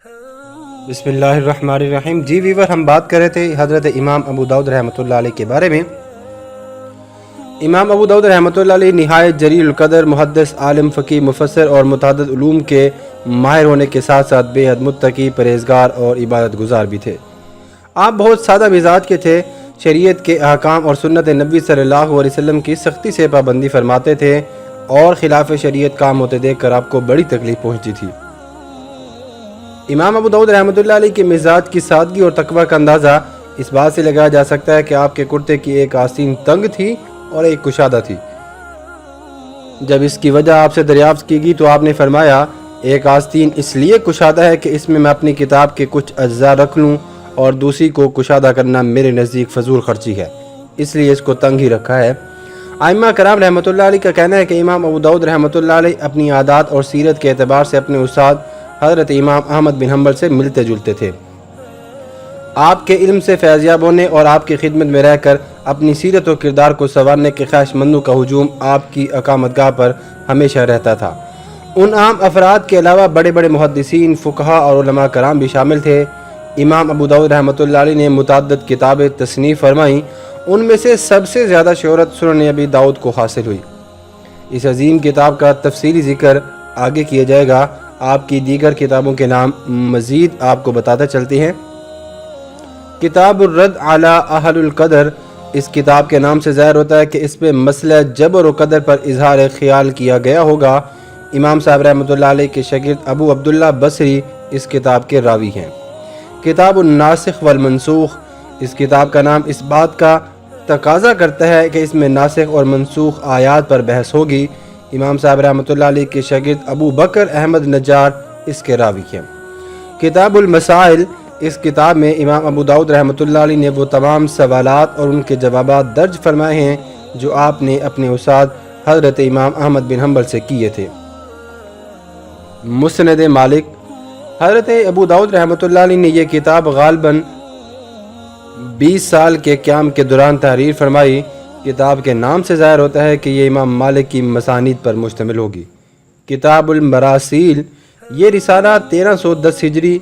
بسم اللہ الرحمن الرحیم۔ جی ویور، ہم بات کر رہے تھے حضرت امام ابو داؤد رحمۃ اللہ علیہ کے بارے میں۔ امام ابو داؤد رحمۃ اللہ علیہ نہایت جلیل القدر محدث، عالم، فقیہ، مفسر اور متعدد علوم کے ماہر ہونے کے ساتھ ساتھ بے حد متقی، پرہیزگار اور عبادت گزار بھی تھے۔ آپ بہت سادہ مزاج کے تھے، شریعت کے احکام اور سنت نبی صلی اللہ علیہ وسلم کی سختی سے پابندی فرماتے تھے اور خلاف شریعت کام ہوتے دیکھ کر آپ کو بڑی تکلیف پہنچتی تھی۔ امام ابو داؤد رحمۃ اللہ علیہ کے مزاج کی سادگی اور تقویٰ کا اندازہ اس بات سے لگایا جا سکتا ہے کہ آپ کے کرتے کی ایک آستین تنگ تھی اور ایک کشادہ تھی۔ جب اس کی وجہ آپ سے دریافت کی گئی تو آپ نے فرمایا، ایک آستین اس لیے کشادہ ہے کہ اس میں اپنی کتاب کے کچھ اجزاء رکھ لوں، اور دوسری کو کشادہ کرنا میرے نزدیک فضول خرچی ہے، اس لیے اس کو تنگ ہی رکھا ہے۔ ائمہ کرام رحمۃ اللہ علیہ کا کہنا ہے کہ امام ابو داؤد رحمۃ اللہ علیہ اپنی عادات اور سیرت کے اعتبار سے اپنے استاد حضرت امام احمد بن حنبل سے ملتے جلتے تھے۔ آپ کے علم سے فیضیاب ہونے اور آپ کی خدمت میں رہ کر اپنی سیرت و کردار کو سنوارنے کے خواہش مندوں کا ہجوم آپ کی اقامت گاہ پر ہمیشہ رہتا تھا۔ ان عام افراد کے علاوہ بڑے بڑے محدثین، فقہا اور علماء کرام بھی شامل تھے۔ امام ابو داؤد رحمۃ اللہ علیہ نے متعدد کتابیں تصنیف فرمائیں، ان میں سے سب سے زیادہ شہرت سنن ابی داؤد کو حاصل ہوئی۔ اس عظیم کتاب کا تفصیلی ذکر آگے کیا جائے گا۔ آپ کی دیگر کتابوں کے نام مزید آپ کو بتاتے چلتے ہیں۔ کتاب الرد علی اہل القدر، اس کتاب کے نام سے ظاہر ہوتا ہے کہ اس میں مسئلہ جبر و قدر پر اظہار خیال کیا گیا ہوگا۔ امام صاحب رحمۃ اللہ علیہ کے شاگرد ابو عبداللہ بصری اس کتاب کے راوی ہیں۔ کتاب الناسخ والمنسوخ، اس کتاب کا نام اس بات کا تقاضا کرتا ہے کہ اس میں ناسخ اور منسوخ آیات پر بحث ہوگی۔ امام صاحب رحمۃ اللہ علیہ کے شاگرد ابو بکر احمد نجار اس کے راوی ہیں۔ کتاب المسائل، اس کتاب میں امام ابو داؤد رحمۃ اللہ علیہ نے وہ تمام سوالات اور ان کے جوابات درج فرمائے ہیں جو آپ نے اپنے استاد حضرت امام احمد بن حنبل سے کیے تھے۔ مسند مالک، حضرت ابو داؤد رحمۃ اللہ علیہ نے یہ کتاب غالباً 20 سال کے قیام کے دوران تحریر فرمائی۔ کتاب کے نام سے ظاہر ہوتا ہے کہ یہ امام مالک کی مسانید پر مشتمل ہوگی۔ کتاب المراسیل، یہ رسالہ 1310 ہجری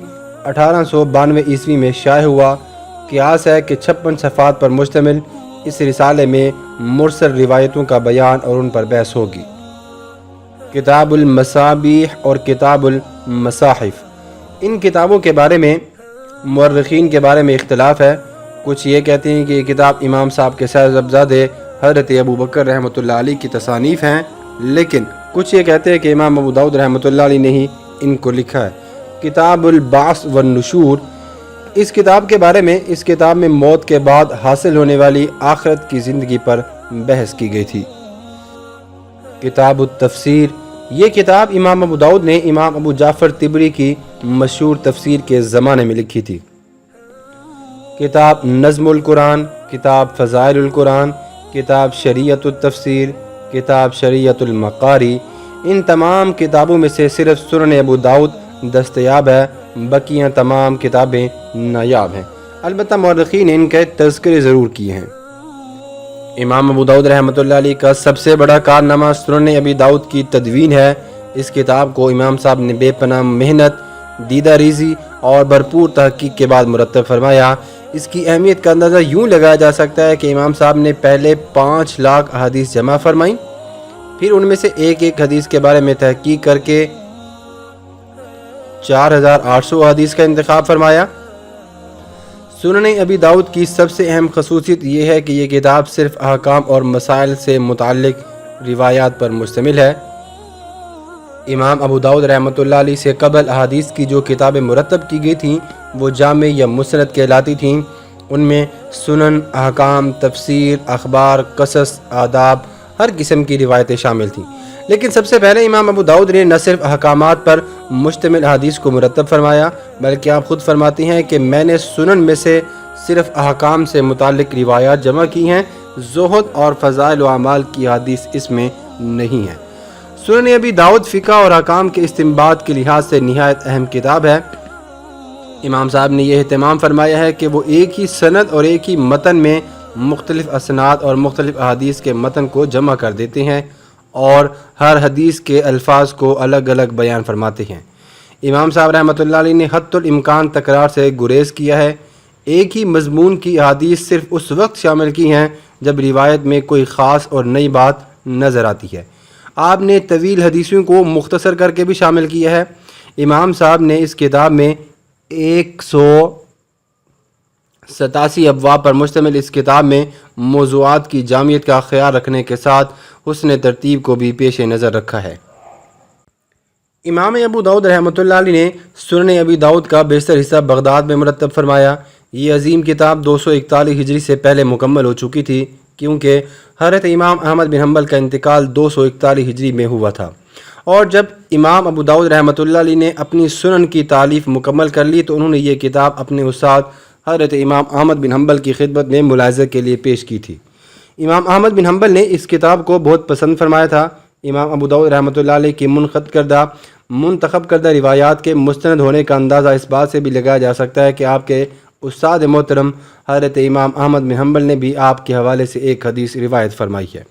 1892 عیسوی میں شائع ہوا۔ قیاس ہے کہ 56 صفحات پر مشتمل اس رسالے میں مرسل روایتوں کا بیان اور ان پر بحث ہوگی۔ کتاب المصابیح اور کتاب المصاحف، ان کتابوں کے بارے میں مورخین کے بارے میں اختلاف ہے۔ کچھ یہ کہتے ہیں کہ یہ کتاب امام صاحب کے صاحبزادے حضرت ابو بکر رحمۃ اللہ علیہ کی تصانیف ہیں، لیکن کچھ یہ کہتے ہیں کہ امام ابو داؤد رحمۃ اللہ علیہ نے ہی ان کو لکھا ہے۔ کتاب البعث والنشور، اس کتاب کے بارے میں اس کتاب میں موت کے بعد حاصل ہونے والی آخرت کی زندگی پر بحث کی گئی تھی۔ کتاب التفسیر، یہ کتاب امام ابو داؤد نے امام ابو جعفر طبری کی مشہور تفسیر کے زمانے میں لکھی تھی۔ کتاب نظم القرآن، کتاب فضائل القرآن، کتاب شریعت التفسیر، کتاب شریعت المقاری، ان تمام کتابوں میں سے صرف سنن ابو داؤد دستیاب ہے، بقیہ تمام کتابیں نایاب ہیں۔ البتہ مورخین نے ان کے تذکرے ضرور کیے ہیں۔ امام ابو داؤد رحمۃ اللہ علیہ کا سب سے بڑا کارنامہ سنن ابی داؤد کی تدوین ہے۔ اس کتاب کو امام صاحب نے بے پناہ محنت، دیدہ ریزی اور بھرپور تحقیق کے بعد مرتب فرمایا۔ اس کی اہمیت کا اندازہ یوں لگایا جا سکتا ہے کہ امام صاحب نے پہلے 5 لاکھ احادیث جمع فرمائیں، پھر ان میں سے ایک ایک حدیث کے بارے میں تحقیق کر کے 4800 احادیث کا انتخاب فرمایا۔ سنن ابی داؤد کی سب سے اہم خصوصیت یہ ہے کہ یہ کتاب صرف احکام اور مسائل سے متعلق روایات پر مشتمل ہے۔ امام ابو داؤد رحمۃ اللہ علیہ سے قبل احادیث کی جو کتابیں مرتب کی گئی تھیں وہ جامع یا مسند کہلاتی تھیں۔ ان میں سنن، احکام، تفسیر، اخبار، قصص، آداب، ہر قسم کی روایتیں شامل تھیں۔ لیکن سب سے پہلے امام ابو داؤد نے نہ صرف احکامات پر مشتمل احادیث کو مرتب فرمایا، بلکہ آپ خود فرماتی ہیں کہ میں نے سنن میں سے صرف احکام سے متعلق روایات جمع کی ہیں، زہد اور فضائل و اعمال کی احادیث اس میں نہیں ہیں۔ سنن ابی داؤد فقہ اور احکام کے استنباط کے لحاظ سے نہایت اہم کتاب ہے۔ امام صاحب نے یہ اہتمام فرمایا ہے کہ وہ ایک ہی سند اور ایک ہی متن میں مختلف اسناد اور مختلف احادیث کے متن کو جمع کر دیتے ہیں اور ہر حدیث کے الفاظ کو الگ الگ بیان فرماتے ہیں۔ امام صاحب رحمۃ اللہ علیہ نے حتی الامکان تکرار سے گریز کیا ہے۔ ایک ہی مضمون کی احادیث صرف اس وقت شامل کی ہیں جب روایت میں کوئی خاص اور نئی بات نظر آتی ہے۔ آپ نے طویل حدیثوں کو مختصر کر کے بھی شامل کیا ہے۔ امام صاحب نے اس کتاب میں 187 ابواب پر مشتمل اس کتاب میں موضوعات کی جامعیت کا خیال رکھنے کے ساتھ حسن ترتیب کو بھی پیش نظر رکھا ہے۔ امام ابو داؤد رحمۃ اللہ علیہ نے سنن ابی داؤد کا بیشتر حصہ بغداد میں مرتب فرمایا۔ یہ عظیم کتاب 241 ہجری سے پہلے مکمل ہو چکی تھی، کیونکہ حضرت امام احمد بن حنبل کا انتقال 241 ہجری میں ہوا تھا، اور جب امام ابو داؤد رحمۃ اللہ علیہ نے اپنی سنن کی تالیف مکمل کر لی تو انہوں نے یہ کتاب اپنے استاد حضرت امام احمد بن حنبل کی خدمت میں ملاحظے کے لیے پیش کی تھی۔ امام احمد بن حنبل نے اس کتاب کو بہت پسند فرمایا تھا۔ امام ابو داؤد رحمۃ اللہ علیہ کی منتخب کردہ روایات کے مستند ہونے کا اندازہ اس بات سے بھی لگایا جا سکتا ہے کہ آپ کے استاد محترم حضرت امام احمد بن حنبل نے بھی آپ کے حوالے سے ایک حدیث روایت فرمائی ہے۔